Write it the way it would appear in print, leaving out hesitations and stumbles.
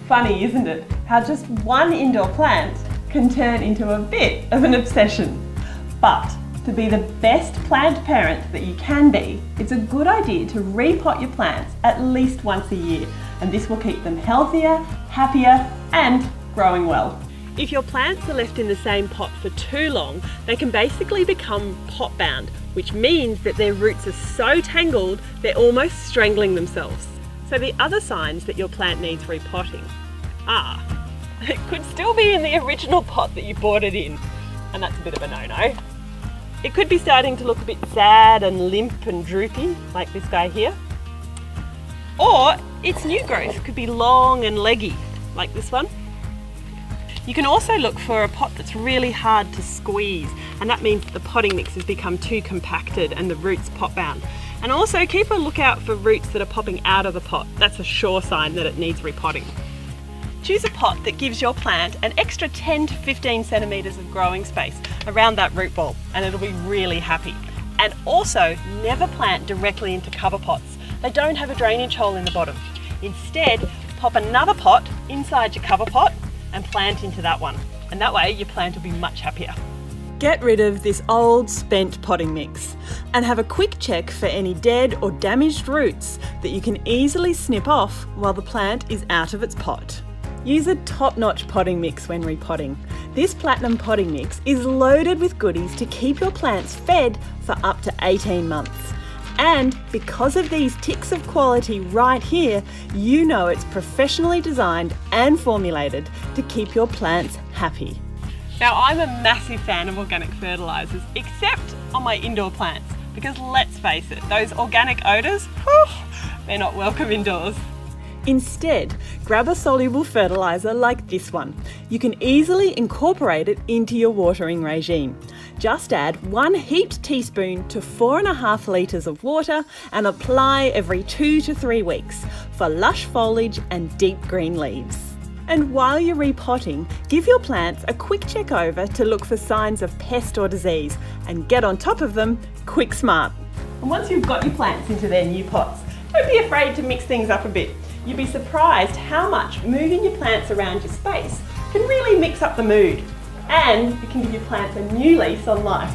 Funny, isn't it? How just one indoor plant can turn into a bit of an obsession. But to be the best plant parent that you can be, it's a good idea to repot your plants at least once a year, and this will keep them healthier, happier, and growing well. If your plants are left in the same pot for too long, they can basically become pot bound, which means that their roots are so tangled they're almost strangling themselves. So the other signs that your plant needs repotting are, it could still be in the original pot that you bought it in, and that's a bit of a no-no. It could be starting to look a bit sad and limp and droopy, like this guy here. Or its new growth could be long and leggy, like this one. You can also look for a pot that's really hard to squeeze, and that means that the potting mix has become too compacted and the roots pot bound. And also keep a lookout for roots that are popping out of the pot. That's a sure sign that it needs repotting. Choose a pot that gives your plant an extra 10 to 15 centimetres of growing space around that root ball, and it'll be really happy. And also never plant directly into cover pots. They don't have a drainage hole in the bottom. Instead, pop another pot inside your cover pot and plant into that one. And that way your plant will be much happier. Get rid of this old spent potting mix and have a quick check for any dead or damaged roots that you can easily snip off while the plant is out of its pot. Use a top-notch potting mix when repotting. This platinum potting mix is loaded with goodies to keep your plants fed for up to 18 months. And because of these ticks of quality right here, you know it's professionally designed and formulated to keep your plants happy. Now, I'm a massive fan of organic fertilisers, except on my indoor plants, because let's face it, those organic odours, they're not welcome indoors. Instead, grab a soluble fertiliser like this one. You can easily incorporate it into your watering regime. Just add 1 heaped teaspoon to 4.5 litres of water and apply every 2 to 3 weeks for lush foliage and deep green leaves. And while you're repotting, give your plants a quick check over to look for signs of pest or disease and get on top of them quick smart. And once you've got your plants into their new pots, don't be afraid to mix things up a bit. You'd be surprised how much moving your plants around your space can really mix up the mood, and it can give your plants a new lease on life.